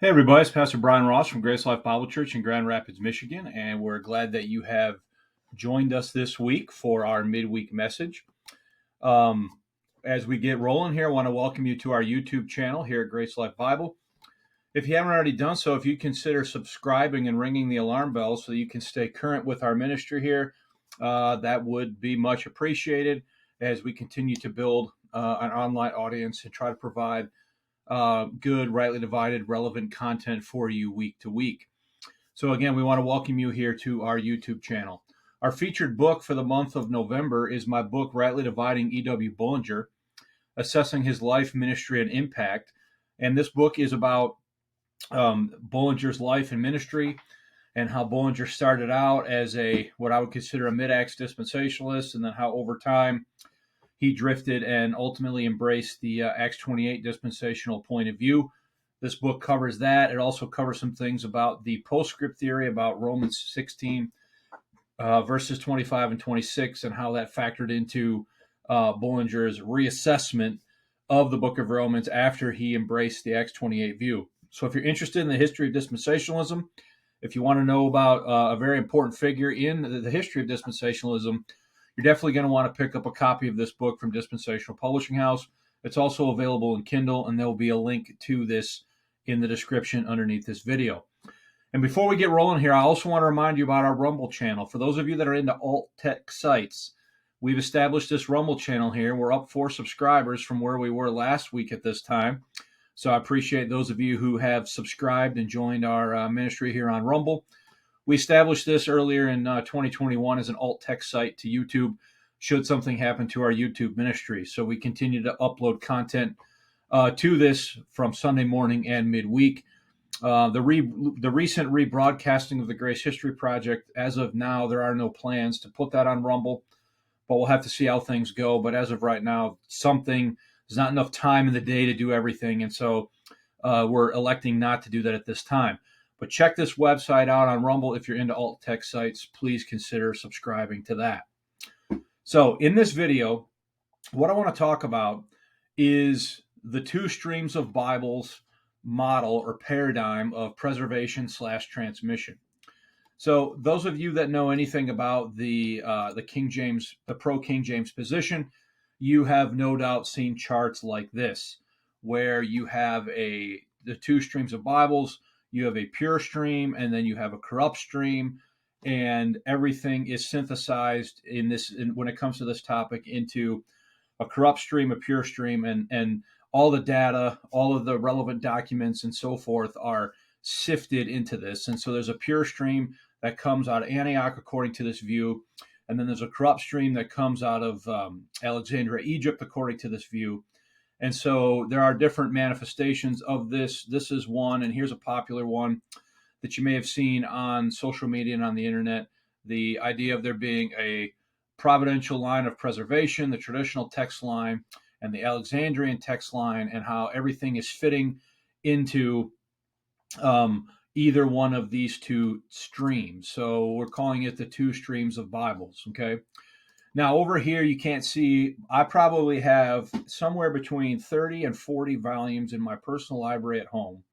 Hey, everybody, it's Pastor Bryan Ross from Grace Life Bible Church in Grand Rapids, Michigan, and we're glad that you have joined us this week for our midweek message. Um, as we get rolling here, I want to welcome you to our YouTube channel here at Grace Life Bible. If you haven't already done so, if you consider subscribing and ringing the alarm bell so you can stay current with our ministry here, that would be much appreciated as we continue to build an online audience and try to provide good, rightly divided, relevant content for you week to week. So, again, we want to welcome you here to our YouTube channel. Our featured book for the month of November is my book, Rightly Dividing E.W. Bullinger, Assessing His Life, Ministry, and Impact. And this book is about Bullinger's life and ministry and how Bullinger started out as what I would consider a mid-Acts dispensationalist, and then how over time he drifted and ultimately embraced the Acts 28 dispensational point of view. This book covers that. It also covers some things about the postscript theory, about Romans 16, verses 25 and 26, and how that factored into Bullinger's reassessment of the book of Romans after he embraced the Acts 28 view. So if you're interested in the history of dispensationalism, if you want to know about a very important figure in the history of dispensationalism, you're definitely going to want to pick up a copy of this book from Dispensational Publishing House. It's also available in Kindle, and there will be a link to this in the description underneath this video. And before we get rolling here, I also want to remind you about our Rumble channel. For those of you that are into alt tech sites, we've established this Rumble channel here. We're up 4 subscribers from where we were last week at this time. So I appreciate those of you who have subscribed and joined our ministry here on Rumble. We established this earlier in 2021 as an alt tech site to YouTube, should something happen to our YouTube ministry. So we continue to upload content to this from Sunday morning and midweek. The recent rebroadcasting of the Grace History Project, as of now, there are no plans to put that on Rumble, but we'll have to see how things go. But as of right now, there's not enough time in the day to do everything, and so we're electing not to do that at this time. But check this website out on Rumble. If you're into alt tech sites, please consider subscribing to that. So in this video, what I want to talk about is the 2 streams of Bibles model or paradigm of preservation/transmission. So those of you that know anything about the King James, the pro King James position, you have no doubt seen charts like this, where you have the 2 streams of Bibles. You have a pure stream, and then you have a corrupt stream, and everything is synthesized when it comes to this topic into a corrupt stream, a pure stream, and all the data, all of the relevant documents, and so forth are sifted into this. And so there's a pure stream that comes out of Antioch, according to this view, and then there's a corrupt stream that comes out of Alexandria, Egypt, according to this view. And so there are different manifestations of this. This is one, and here's a popular one that you may have seen on social media and on the internet. The idea of there being a providential line of preservation, the traditional text line, and the Alexandrian text line, and how everything is fitting into either one of these 2 streams. So we're calling it the 2 streams of Bibles, okay? Now, over here, you can't see, I probably have somewhere between 30 and 40 volumes in my personal library at home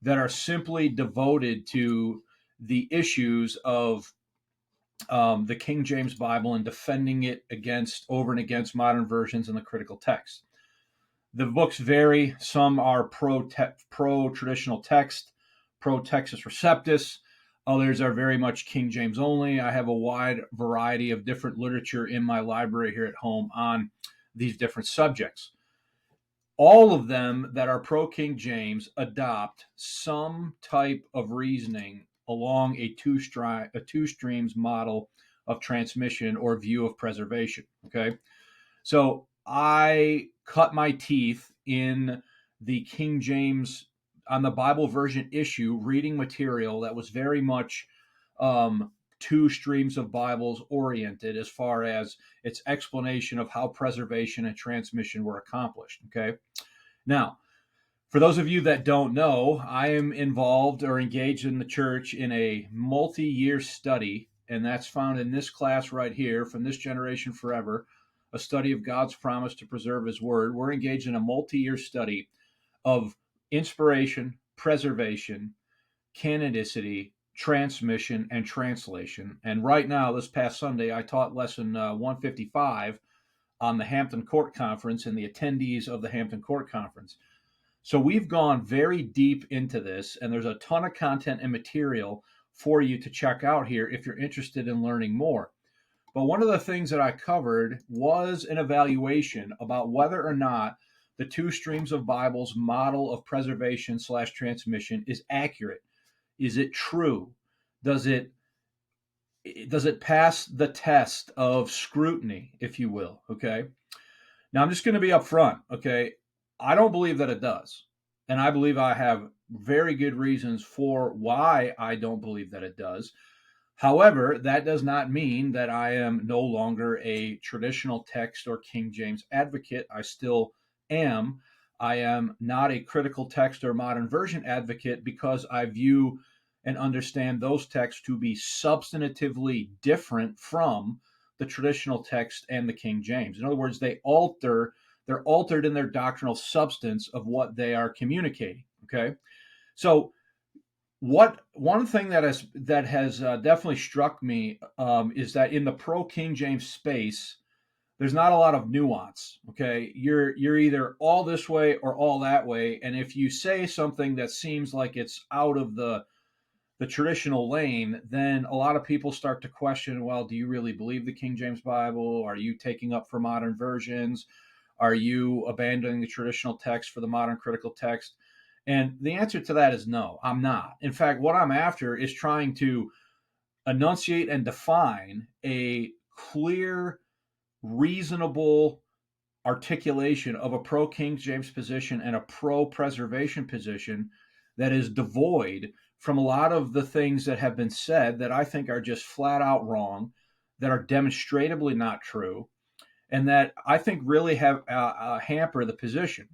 that are simply devoted to the issues of the King James Bible and defending it over and against modern versions and the critical text. The books vary. Some are pro-traditional text, pro-Textus Receptus. Others are very much King James only. I have a wide variety of different literature in my library here at home on these different subjects. All of them that are pro-King James adopt some type of reasoning along a 2 streams model of transmission or view of preservation, okay? So I cut my teeth in the King James, on the Bible version issue, reading material that was very much 2 streams of Bibles oriented as far as its explanation of how preservation and transmission were accomplished, okay? Now, for those of you that don't know, I am involved or engaged in the church in a multi-year study, and that's found in this class right here, From This Generation Forever, a study of God's promise to preserve his word. We're engaged in a multi-year study of inspiration, preservation, canonicity, transmission, and translation. And right now, this past Sunday, I taught lesson 155 on the Hampton Court Conference and the attendees of the Hampton Court Conference. So we've gone very deep into this, and there's a ton of content and material for you to check out here if you're interested in learning more. But one of the things that I covered was an evaluation about whether or not the two streams of Bible's model of preservation / transmission is accurate. Is it true? Does it pass the test of scrutiny, if you will? Okay. Now I'm just going to be upfront. Okay. I don't believe that it does. And I believe I have very good reasons for why I don't believe that it does. However, that does not mean that I am no longer a traditional text or King James advocate. I still am. I am not a critical text or modern version advocate because I view and understand those texts to be substantively different from the traditional text and the King James. In other words, they're altered in their doctrinal substance of what they are communicating. Okay, so one thing that has definitely struck me is that in the pro King James space, there's not a lot of nuance. Okay, you're either all this way or all that way, and if you say something that seems like it's out of the traditional lane, then a lot of people start to question, well, do you really believe the King James Bible? Are you taking up for modern versions? Are you abandoning the traditional text for the modern critical text? And the answer to that is no, I'm not. In fact, what I'm after is trying to enunciate and define a clear, reasonable articulation of a pro King James position and a pro preservation position that is devoid from a lot of the things that have been said that I think are just flat out wrong, that are demonstrably not true, and that I think really have hamper the position.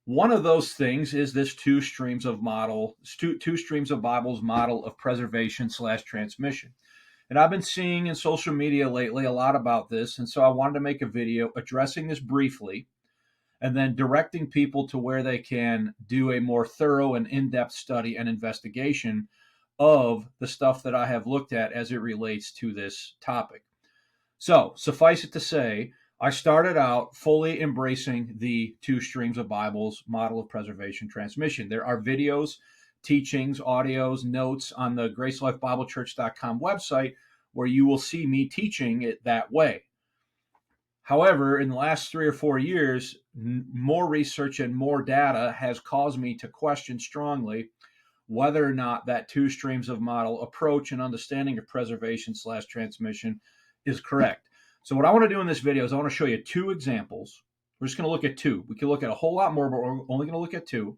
One of those things is this two streams of Bible's model of preservation / transmission. And I've been seeing in social media lately a lot about this, and so I wanted to make a video addressing this briefly and then directing people to where they can do a more thorough and in-depth study and investigation of the stuff that I have looked at as it relates to this topic. So, suffice it to say, I started out fully embracing the two streams of Bible's model of preservation transmission. There are videos, teachings, audios, notes on the GraceLifeBibleChurch.com website where you will see me teaching it that way. However, in the last 3 or 4 years, more research and more data has caused me to question strongly whether or not that two streams of model approach and understanding of preservation / transmission is correct. So what I want to do in this video is I want to show you two examples. We're just going to look at two. We can look at a whole lot more, but we're only going to look at two.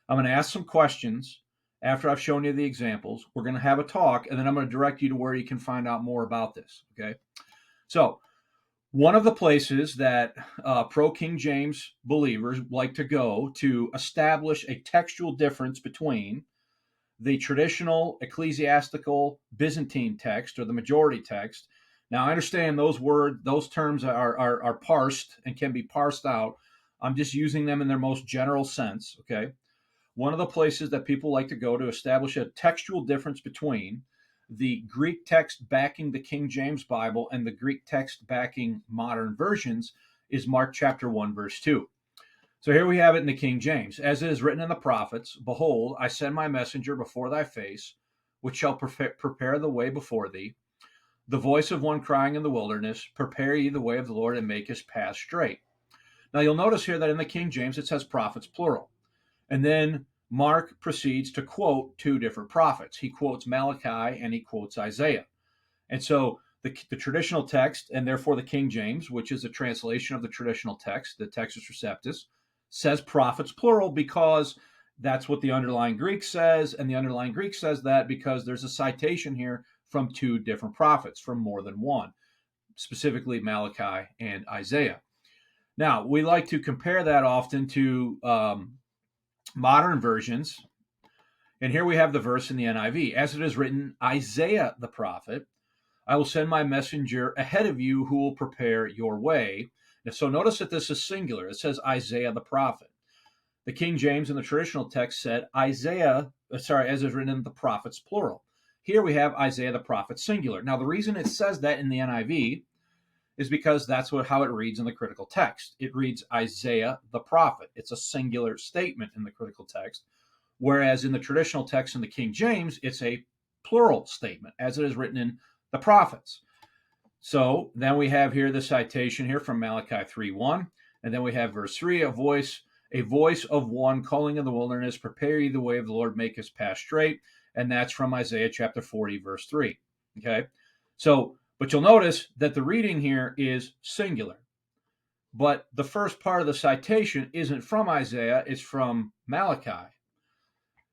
I'm going to ask some questions after I've shown you the examples. We're going to have a talk, and then I'm going to direct you to where you can find out more about this. Okay. So one of the places that pro King James believers like to go to establish a textual difference between the traditional ecclesiastical Byzantine text or the majority text. Now, I understand those terms are parsed and can be parsed out. I'm just using them in their most general sense, okay? One of the places that people like to go to establish a textual difference between the Greek text backing the King James Bible and the Greek text backing modern versions is Mark chapter 1, verse 2. So here we have it in the King James. As it is written in the prophets, behold, I send my messenger before thy face, which shall prepare the way before thee. The voice of one crying in the wilderness, prepare ye the way of the Lord and make his path straight. Now you'll notice here that in the King James it says prophets plural. And then Mark proceeds to quote two different prophets. He quotes Malachi and he quotes Isaiah. And so the traditional text, and therefore the King James, which is a translation of the traditional text, the Textus Receptus, says prophets plural because that's what the underlying Greek says. And the underlying Greek says that because there's a citation here from two different prophets, from more than one, specifically Malachi and Isaiah. Now, we like to compare that often to modern versions. And here we have the verse in the NIV. As it is written, Isaiah the prophet, I will send my messenger ahead of you who will prepare your way. And so notice that this is singular. It says Isaiah the prophet. The King James in the traditional text said Isaiah, as is written in the prophets, plural. Here we have Isaiah the prophet, singular. Now, the reason it says that in the NIV is because that's how it reads in the critical text. It reads Isaiah the prophet. It's a singular statement in the critical text, whereas in the traditional text in the King James, it's a plural statement, as it is written in the prophets. So then we have here the citation here from Malachi 3:1, and then we have verse 3, a voice of one calling in the wilderness, prepare ye the way of the Lord, make his path straight. And that's from Isaiah chapter 40, verse 3. Okay. So, but you'll notice that the reading here is singular. But the first part of the citation isn't from Isaiah, it's from Malachi.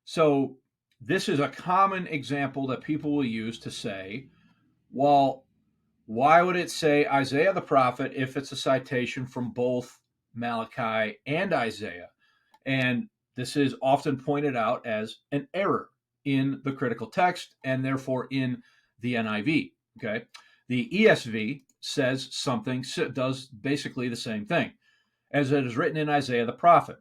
So this is a common example that people will use to say, well, why would it say Isaiah the prophet if it's a citation from both Malachi and Isaiah? And this is often pointed out as an error in the critical text and therefore in the NIV. Okay. The ESV does basically the same thing, as it is written in Isaiah the prophet.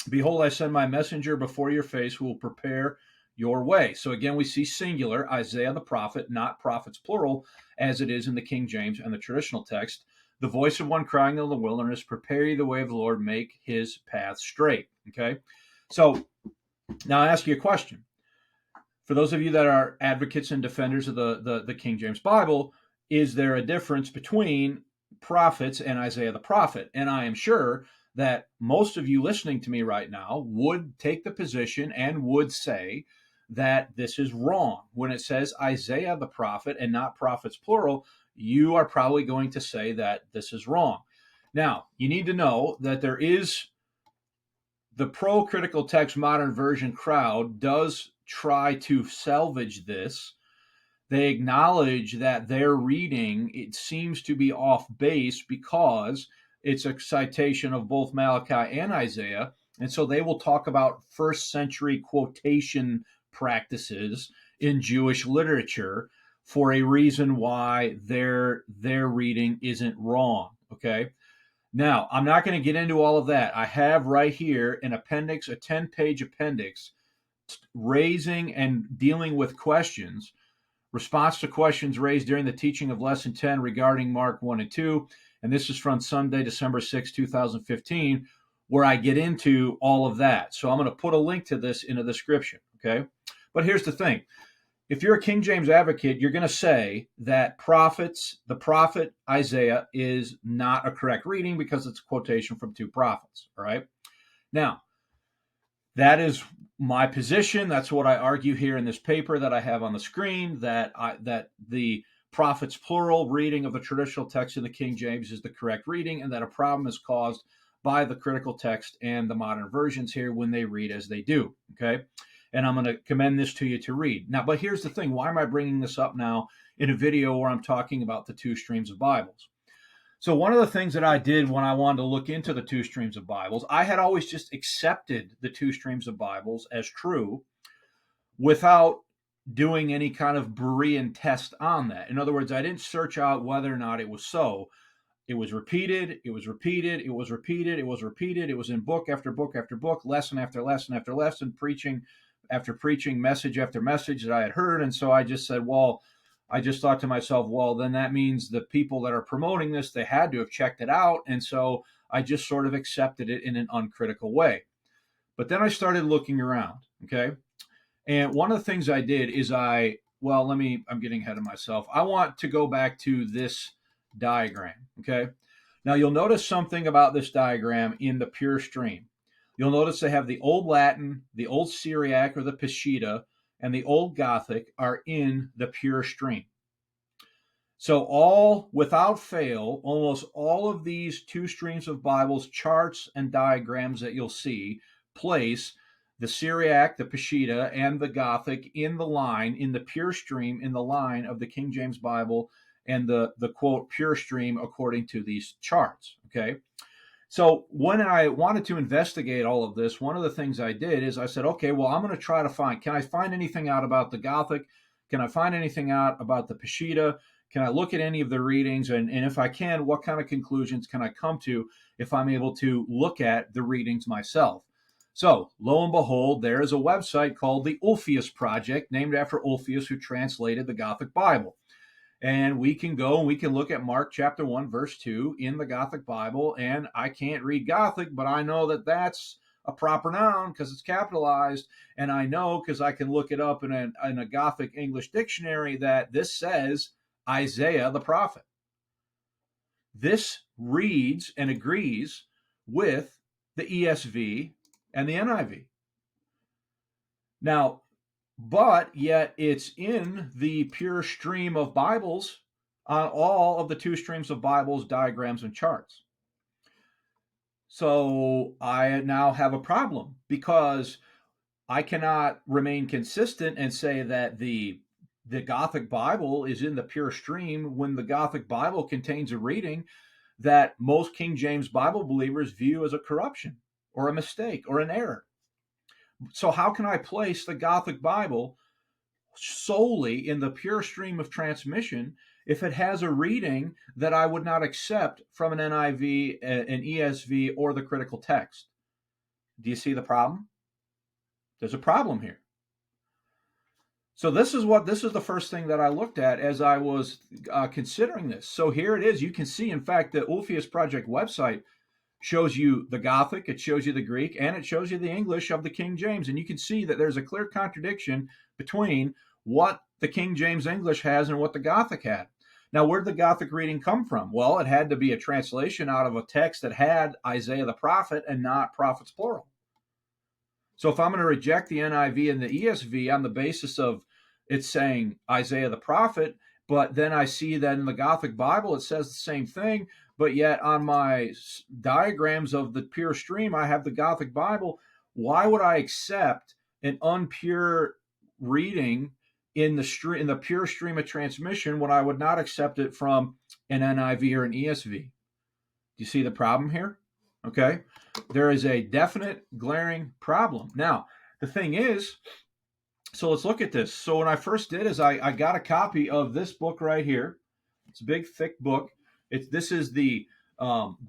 Behold, I send my messenger before your face who will prepare your way. So again, we see singular, Isaiah the prophet, not prophets plural, as it is in the King James and the traditional text. The voice of one crying in the wilderness, prepare ye the way of the Lord, make his path straight. Okay. So now I ask you a question. For those of you that are advocates and defenders of the King James Bible, is there a difference between prophets and Isaiah the prophet? And I am sure that most of you listening to me right now would take the position and would say that this is wrong. When it says Isaiah the prophet and not prophets plural, you are probably going to say that this is wrong. Now, you need to know that there is the pro-critical text modern version crowd does try to salvage this. They acknowledge that their reading, it seems to be off base because it's a citation of both Malachi and Isaiah. And so they will talk about first century quotation practices in Jewish literature for a reason why their reading isn't wrong. Okay. Now, I'm not going to get into all of that. I have right here an appendix, a 10-page appendix, raising and dealing with questions, response to questions raised during the teaching of Lesson 10 regarding Mark 1 and 2. And this is from Sunday, December 6, 2015, where I get into all of that. So I'm going to put a link to this in the description, okay? But here's the thing. If you're a King James advocate, you're going to say that the prophet Isaiah is not a correct reading because it's a quotation from two prophets, all right? Now, that is my position. That's what I argue here in this paper that I have on the screen, that the prophets plural reading of the traditional text in the King James is the correct reading, and that a problem is caused by the critical text and the modern versions here when they read as they do, okay? And I'm going to commend this to you to read. Now, but here's the thing. Why am I bringing this up now in a video where I'm talking about the two streams of Bibles? So one of the things that I did when I wanted to look into the two streams of Bibles, I had always just accepted the two streams of Bibles as true without doing any kind of Berean test on that. In other words, I didn't search out whether or not it was so. It was repeated, it was repeated, it was repeated, it was repeated. It was in book after book after book, lesson after lesson after lesson, preaching after preaching, message after message that I had heard. And so I just said, well, I just thought to myself, well, then that means the people that are promoting this, they had to have checked it out. And so I just sort of accepted it in an uncritical way. But then I started looking around, okay? And one of the things I did is I'm getting ahead of myself. I want to go back to this diagram, okay? Now you'll notice something about this diagram in the pure stream. You'll notice they have the Old Latin, the Old Syriac or the Peshitta, and the Old Gothic are in the pure stream. So without fail, almost all of these two streams of Bibles, charts and diagrams that you'll see place the Syriac, the Peshitta, and the Gothic in the pure stream, in the line of the King James Bible and the quote, pure stream according to these charts, okay? So when I wanted to investigate all of this, one of the things I did is I said, okay, well, I'm going to try to can I find anything out about the Gothic? Can I find anything out about the Peshitta? Can I look at any of the readings? And if I can, what kind of conclusions can I come to if I'm able to look at the readings myself? So, lo and behold, there is a website called the Ulfius Project, named after Ulfius, who translated the Gothic Bible. And we can go and we can look at Mark chapter 1, verse 2 in the Gothic Bible. And I can't read Gothic, but I know that that's a proper noun because it's capitalized. And I know because I can look it up in a Gothic English dictionary that this says Isaiah the prophet. This reads and agrees with the ESV and the NIV. Now, but yet it's in the pure stream of Bibles on all of the two streams of Bibles, diagrams, and charts. So I now have a problem because I cannot remain consistent and say that the Gothic Bible is in the pure stream when the Gothic Bible contains a reading that most King James Bible believers view as a corruption or a mistake or an error. So how can I place the Gothic Bible solely in the pure stream of transmission if it has a reading that I would not accept from an NIV, an ESV, or the critical text? Do you see the problem? There's a problem here. So this is the first thing that I looked at as I was considering this. So here it is. You can see, in fact, the Ulfius Project website shows you the Gothic, it shows you the Greek, and it shows you the English of the King James. And you can see that there's a clear contradiction between what the King James English has and what the Gothic had. Now, where did the Gothic reading come from? Well, it had to be a translation out of a text that had Isaiah the prophet and not prophets plural. So if I'm going to reject the NIV and the ESV on the basis of it saying Isaiah the prophet, but then I see that in the Gothic Bible it says the same thing, but yet on my diagrams of the pure stream I have the Gothic Bible, why would I accept an unpure reading in the pure stream of transmission when I would not accept it from an NIV or an ESV? Do you see the problem here? Okay. There is a definite glaring problem. Now, the thing is, so let's look at this. So when I first did is I got a copy of this book right here. It's a big, thick book. This is the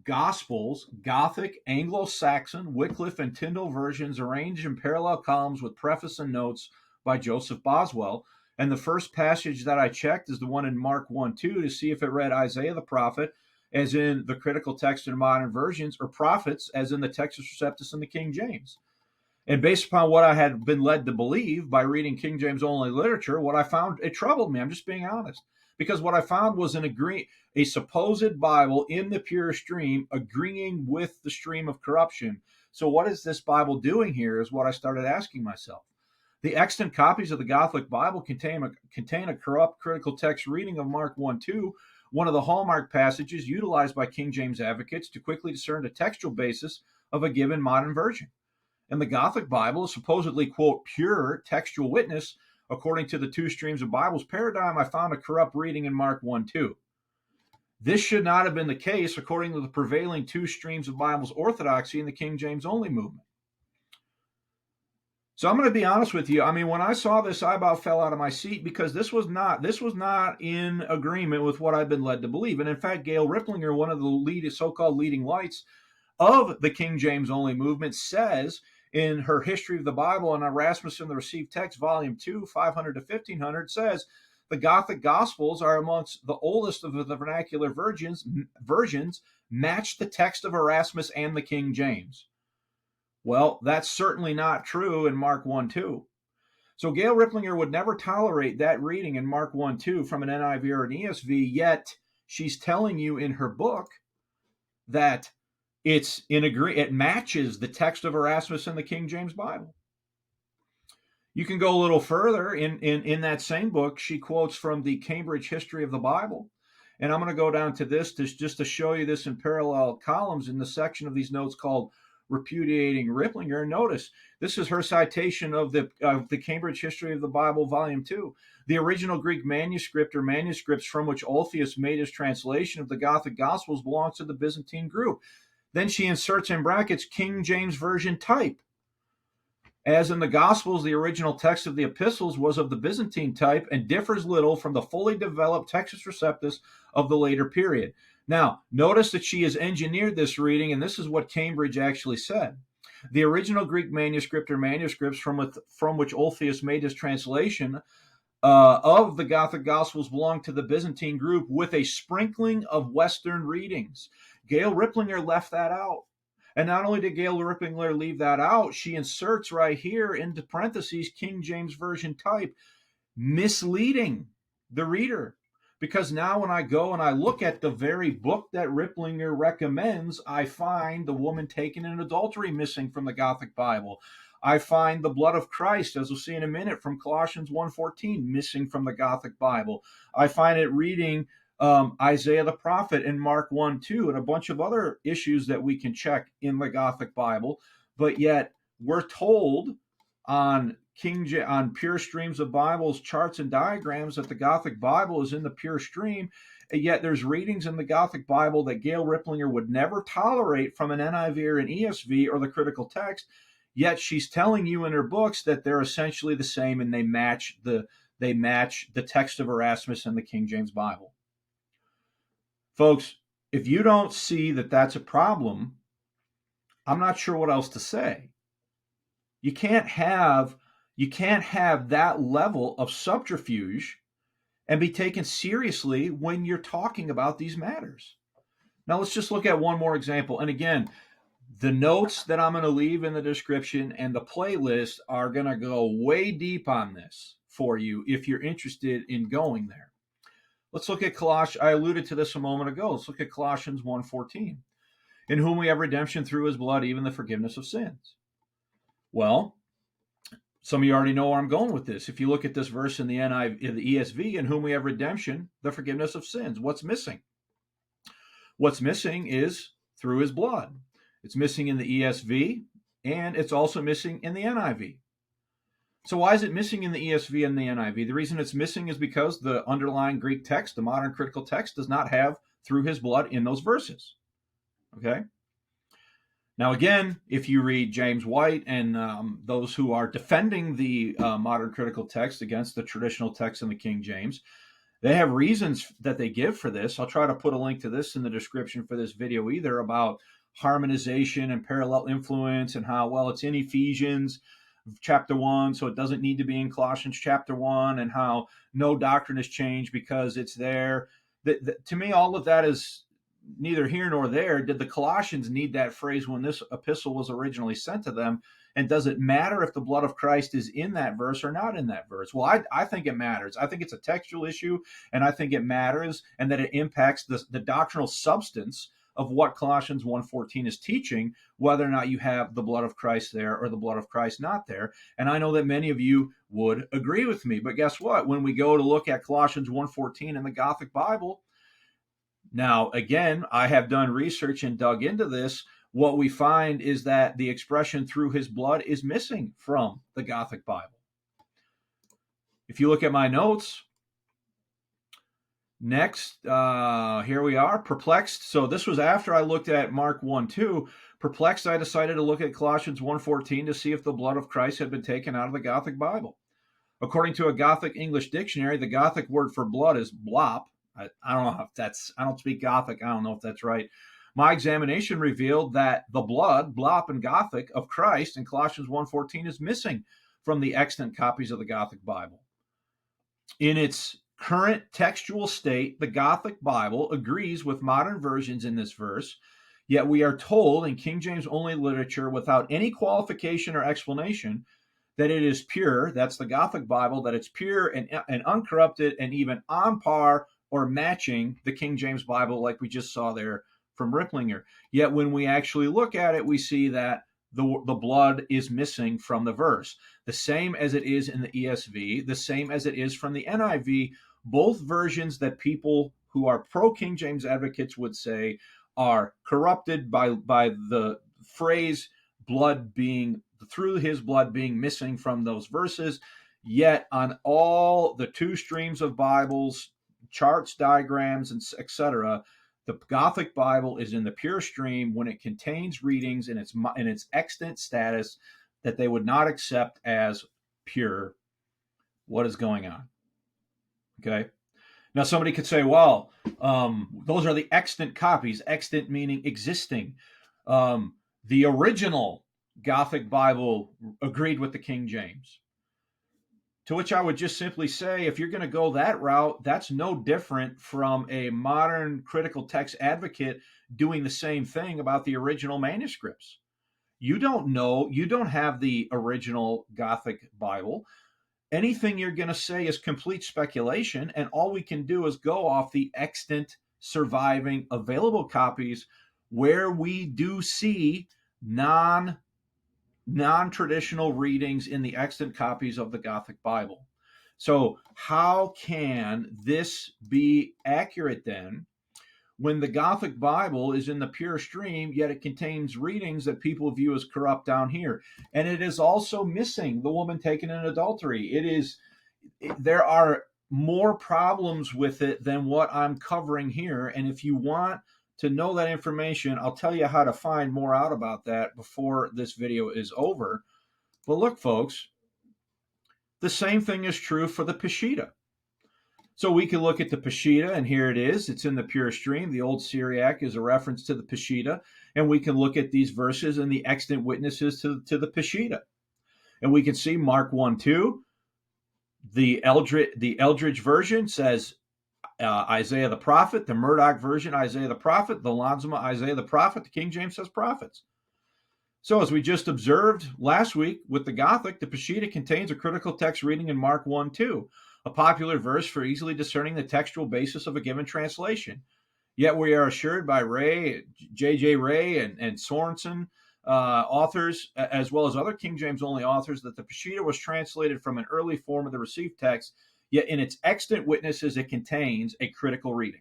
Gospels, Gothic, Anglo-Saxon, Wycliffe, and Tyndale versions arranged in parallel columns with preface and notes by Joseph Boswell. And the first passage that I checked is the one in Mark 1:2 to see if it read Isaiah the prophet, as in the critical text in modern versions, or prophets, as in the Textus Receptus and the King James. And based upon what I had been led to believe by reading King James only literature, what I found, it troubled me. I'm just being honest. Because what I found was a supposed Bible in the pure stream agreeing with the stream of corruption. So what is this Bible doing here is what I started asking myself. The extant copies of the Gothic Bible contain a corrupt critical text reading of Mark 1:2, one of the hallmark passages utilized by King James advocates to quickly discern the textual basis of a given modern version. And the Gothic Bible is supposedly, quote, pure textual witness. According to the two streams of Bibles paradigm, I found a corrupt reading in Mark 1:2. This should not have been the case according to the prevailing two streams of Bibles orthodoxy in the King James only movement. So I'm going to be honest with you. I mean, when I saw this, I about fell out of my seat because this was not in agreement with what I've been led to believe. And in fact, Gail Ripplinger, one of the so-called leading lights of the King James only movement, says in her History of the Bible and Erasmus in the Received Text, Volume 2, 500 to 1500, says the Gothic Gospels are amongst the oldest of the vernacular versions, match the text of Erasmus and the King James. Well, that's certainly not true in Mark 1:2. So Gail Ripplinger would never tolerate that reading in Mark 1:2 from an NIV or an ESV, yet she's telling you in her book that it matches the text of Erasmus in the King James Bible. You can go a little further. In that same book, she quotes from the Cambridge History of the Bible. And I'm going to go down to this just to show you this in parallel columns in the section of these notes called Repudiating Ripplinger. Notice, this is her citation of the Cambridge History of the Bible, Volume 2. The original Greek manuscript or manuscripts from which Ulfius made his translation of the Gothic Gospels belongs to the Byzantine group. Then she inserts in brackets King James Version type. As in the Gospels, the original text of the epistles was of the Byzantine type and differs little from the fully developed Textus Receptus of the later period. Now, notice that she has engineered this reading, and this is what Cambridge actually said. The original Greek manuscript or manuscripts from which Olpheus made his translation of the Gothic Gospels belong to the Byzantine group with a sprinkling of Western readings. Gail Ripplinger left that out. And not only did Gail Ripplinger leave that out, she inserts right here into parentheses King James Version type, misleading the reader. Because now when I go and I look at the very book that Ripplinger recommends, I find the woman taken in adultery missing from the Gothic Bible. I find the blood of Christ, as we'll see in a minute, from Colossians 1:14, missing from the Gothic Bible. I find it reading Isaiah the prophet in Mark 1:2, and a bunch of other issues that we can check in the Gothic Bible. But yet we're told on pure streams of Bibles, charts, and diagrams that the Gothic Bible is in the pure stream. And yet there's readings in the Gothic Bible that Gail Ripplinger would never tolerate from an NIV or an ESV or the critical text. Yet she's telling you in her books that they're essentially the same, and they match the text of Erasmus and the King James Bible. Folks, if you don't see that that's a problem, I'm not sure what else to say. You can't have that level of subterfuge and be taken seriously when you're talking about these matters. Now let's just look at one more example. And again, the notes that I'm going to leave in the description and the playlist are going to go way deep on this for you if you're interested in going there. Let's look at Colossians. I alluded to this a moment ago. Let's look at Colossians 1:14. In whom we have redemption through his blood, even the forgiveness of sins. Well, some of you already know where I'm going with this. If you look at this verse in the ESV, in whom we have redemption, the forgiveness of sins. What's missing? What's missing is through his blood. It's missing in the ESV, and it's also missing in the NIV. So why is it missing in the ESV and the NIV? The reason it's missing is because the underlying Greek text, the modern critical text, does not have through his blood in those verses. Okay? Now, again, if you read James White and those who are defending the modern critical text against the traditional text in the King James, they have reasons that they give for this. I'll try to put a link to this in the description for this video either, about harmonization and parallel influence and how, well, it's in Ephesians chapter 1, so it doesn't need to be in Colossians chapter 1, and how no doctrine has changed because it's there. To me, all of that is neither here nor there. Did the Colossians need that phrase when this epistle was originally sent to them? And does it matter if the blood of Christ is in that verse or not in that verse? Well, I think it matters. I think it's a textual issue, and I think it matters, and that it impacts the doctrinal substance of what Colossians 1:14 is teaching, whether or not you have the blood of Christ there or the blood of Christ not there. And I know that many of you would agree with me. But guess what? When we go to look at Colossians 1:14 in the Gothic Bible, now, again, I have done research and dug into this. What we find is that the expression through his blood is missing from the Gothic Bible. If you look at my notes, next, here we are, perplexed. So this was after I looked at Mark 1:2. Perplexed, I decided to look at Colossians 1:14 to see if the blood of Christ had been taken out of the Gothic Bible. According to a Gothic English dictionary, the Gothic word for blood is blop. I don't know if that's, I don't speak Gothic. I don't know if that's right. My examination revealed that the blood, blop in Gothic, of Christ in Colossians 1:14 is missing from the extant copies of the Gothic Bible. In its current textual state, the Gothic Bible agrees with modern versions in this verse, yet we are told in King James only literature without any qualification or explanation that it is pure, that's the Gothic Bible, that it's pure and uncorrupted and even on par or matching the King James Bible like we just saw there from Ripplinger. Yet when we actually look at it, we see that the blood is missing from the verse. The same as it is in the ESV, the same as it is from the NIV, both versions that people who are pro-King James advocates would say are corrupted by the phrase blood being, through his blood being missing from those verses. Yet on all the two streams of Bibles, charts, diagrams, and etc., the Gothic Bible is in the pure stream when it contains readings in its extant status that they would not accept as pure. What is going on? Okay. Now somebody could say, well, those are the extant copies. Extant meaning existing. The original Gothic Bible agreed with the King James. To which I would just simply say, if you're going to go that route, that's no different from a modern critical text advocate doing the same thing about the original manuscripts. You don't know, you don't have the original Gothic Bible. Anything you're going to say is complete speculation, and all we can do is go off the extant surviving available copies where we do see non-traditional readings in the extant copies of the Gothic Bible. So how can this be accurate then when the Gothic Bible is in the pure stream, yet it contains readings that people view as corrupt down here? And it is also missing the woman taken in adultery. There are more problems with it than what I'm covering here. And if you want to know that information, I'll tell you how to find more out about that before this video is over. But look, folks, the same thing is true for the Peshitta. So we can look at the Peshitta, and here it is. It's in the pure stream. The Old Syriac is a reference to the Peshitta, and we can look at these verses and the extant witnesses to the Peshitta. And we can see Mark 1:2. The Eldridge version says Isaiah the prophet. The Murdoch version, Isaiah the prophet. The Lanzima, Isaiah the prophet. The King James says prophets. So as we just observed last week with the Gothic, the Peshitta contains a critical text reading in Mark 1:2, a popular verse for easily discerning the textual basis of a given translation. Yet we are assured by Ray, J.J. Ray, and Sorensen, authors, as well as other King James only authors, that the Peshitta was translated from an early form of the received text, yet in its extant witnesses it contains a critical reading.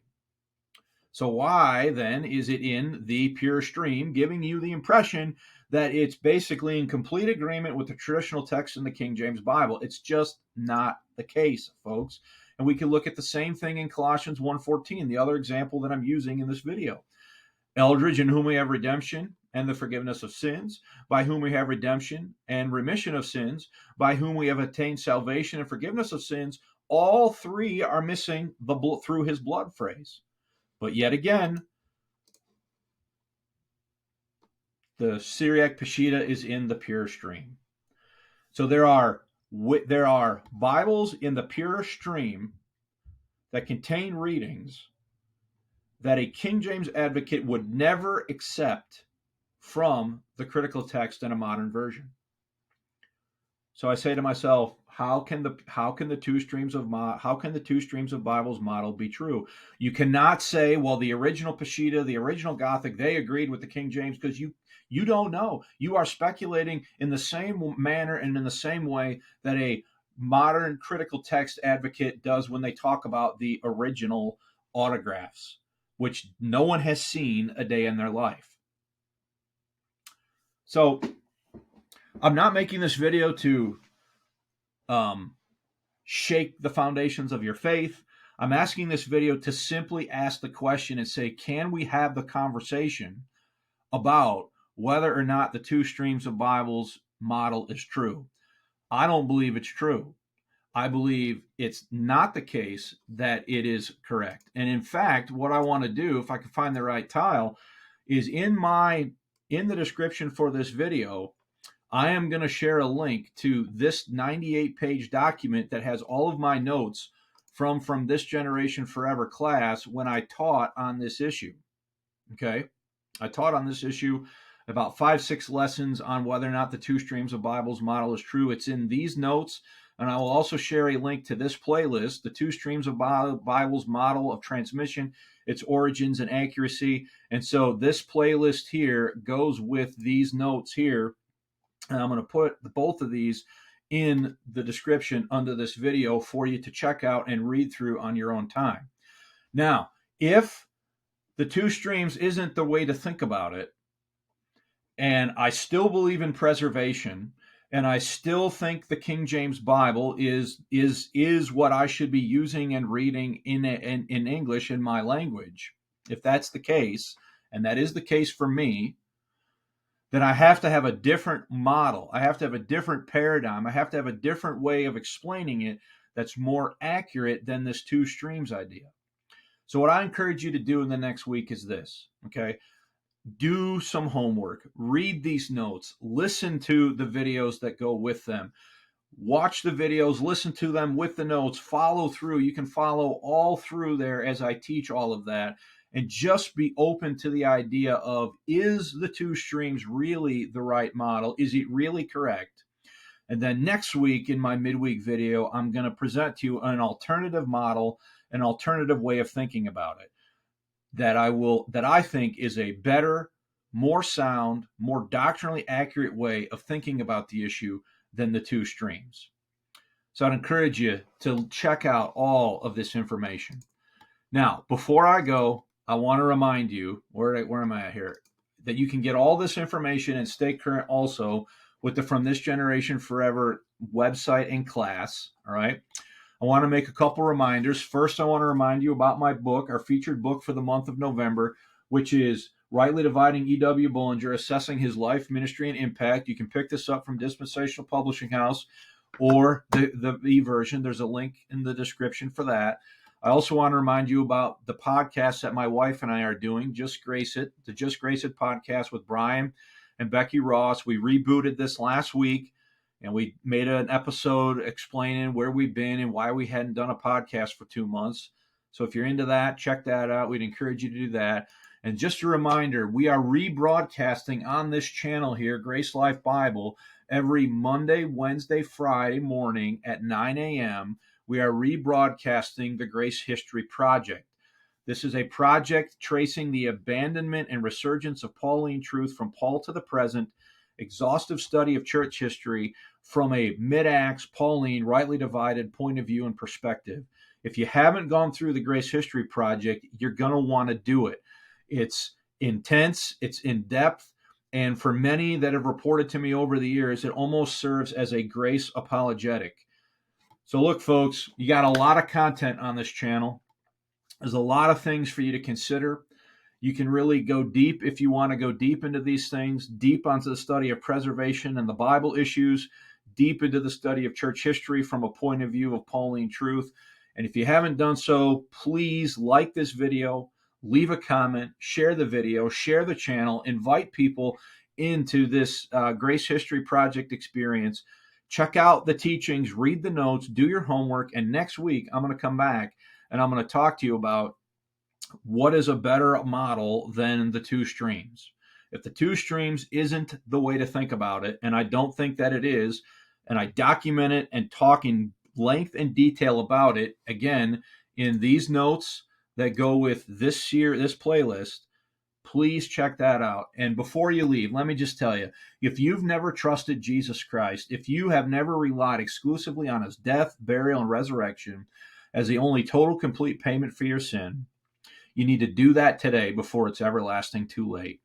So why then is it in the pure stream, giving you the impression that it's basically in complete agreement with the traditional text in the King James Bible? It's just not the case, folks. And we can look at the same thing in Colossians 1:14, the other example that I'm using in this video. Eldridge, in whom we have redemption and the forgiveness of sins, by whom we have redemption and remission of sins, by whom we have attained salvation and forgiveness of sins. All three are missing the through his blood phrase. But yet again, the Syriac Peshitta is in the pure stream. So there are Bibles in the pure stream that contain readings that a King James advocate would never accept from the critical text in a modern version. So I say to myself, how can the two streams of Bible's model be true? You cannot say, well, the original Peshitta, the original Gothic, they agreed with the King James, because you don't know. You are speculating in the same manner and in the same way that a modern critical text advocate does when they talk about the original autographs, which no one has seen a day in their life. So I'm not making this video to shake the foundations of your faith. I'm asking this video to simply ask the question and say, can we have the conversation about whether or not the two streams of Bible's model is true? I don't believe it's true. I believe it's not the case that it is correct. And in fact, what I want to do, if I can find the right tile, is in the description for this video, I am going to share a link to this 98-page document that has all of my notes from This Generation Forever class when I taught on this issue. Okay? I taught on this issue about 5-6 lessons on whether or not the two streams of Bible's model is true. It's in these notes, and I will also share a link to this playlist, The Two Streams of Bible's Model of Transmission, Its Origins and Accuracy. And so this playlist here goes with these notes here. And I'm going to put both of these in the description under this video for you to check out and read through on your own time. Now, if the two streams isn't the way to think about it, and I still believe in preservation, and I still think the King James Bible is what I should be using and reading in English in my language, if that's the case, and that is the case for me, then I have to have a different model. I have to have a different paradigm. I have to have a different way of explaining it that's more accurate than this two streams idea. So what I encourage you to do in the next week is this, okay? do some homework, read these notes, listen to the videos that go with them, watch the videos, listen to them with the notes, follow through. You can follow all through there as I teach all of that, and just be open to the idea of, is the two streams really the right model? Is it really correct? And then next week in my midweek video, I'm going to present to you an alternative model, an alternative way of thinking about it that I think is a better, more sound, more doctrinally accurate way of thinking about the issue than the two streams. So I'd encourage you to check out all of this information. Now, before I go, I want to remind you, where am I at here? That you can get all this information and stay current also with the From This Generation Forever website and class. All right. I want to make a couple reminders. First, I want to remind you about my book, our featured book for the month of November, which is Rightly Dividing E.W. Bullinger, Assessing His Life, Ministry, and Impact. You can pick this up from Dispensational Publishing House or the e-version. There's a link in the description for that. I also want to remind you about the podcast that my wife and I are doing, Just Grace It, the Just Grace It podcast with Bryan and Becky Ross. We rebooted this last week, and we made an episode explaining where we've been and why we hadn't done a podcast for 2 months. So if you're into that, check that out. We'd encourage you to do that. And just a reminder, we are rebroadcasting on this channel here, Grace Life Bible, every Monday, Wednesday, Friday morning at 9 a.m. We are rebroadcasting the Grace History Project. This is a project tracing the abandonment and resurgence of Pauline truth from Paul to the present, exhaustive study of church history from a mid-Acts, Pauline, rightly divided point of view and perspective. If you haven't gone through the Grace History Project, you're going to want to do it. It's intense, it's in depth, and for many that have reported to me over the years, it almost serves as a grace apologetic. So look, folks, you got a lot of content on this channel. There's a lot of things for you to consider. You can really go deep if you want to go deep into these things, deep onto the study of preservation and the Bible issues, deep into the study of church history from a point of view of Pauline truth. And if you haven't done so, please like this video, leave a comment, share the video, share the channel, invite people into this Grace History Project experience. Check out the teachings, read the notes, do your homework, and next week I'm going to come back and I'm going to talk to you about what is a better model than the two streams. If the two streams isn't the way to think about it, and I don't think that it is, and I document it and talk in length and detail about it, again, in these notes that go with this playlist, please check that out. And before you leave, let me just tell you, if you've never trusted Jesus Christ, if you have never relied exclusively on his death, burial, and resurrection as the only total complete payment for your sin, you need to do that today before it's everlasting too late.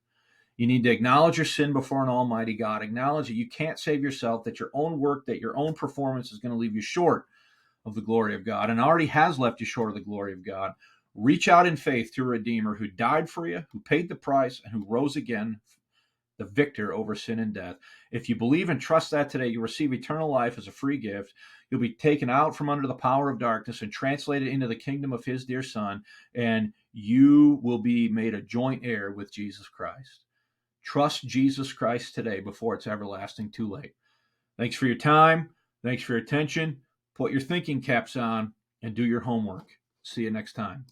You need to acknowledge your sin before an almighty God. Acknowledge that you can't save yourself, that your own work, that your own performance is going to leave you short of the glory of God and already has left you short of the glory of God. Reach out in faith to a Redeemer who died for you, who paid the price, and who rose again, the victor over sin and death. If you believe and trust that today, you'll receive eternal life as a free gift. You'll be taken out from under the power of darkness and translated into the kingdom of his dear Son, and you will be made a joint heir with Jesus Christ. Trust Jesus Christ today before it's everlasting too late. Thanks for your time. Thanks for your attention. Put your thinking caps on and do your homework. See you next time.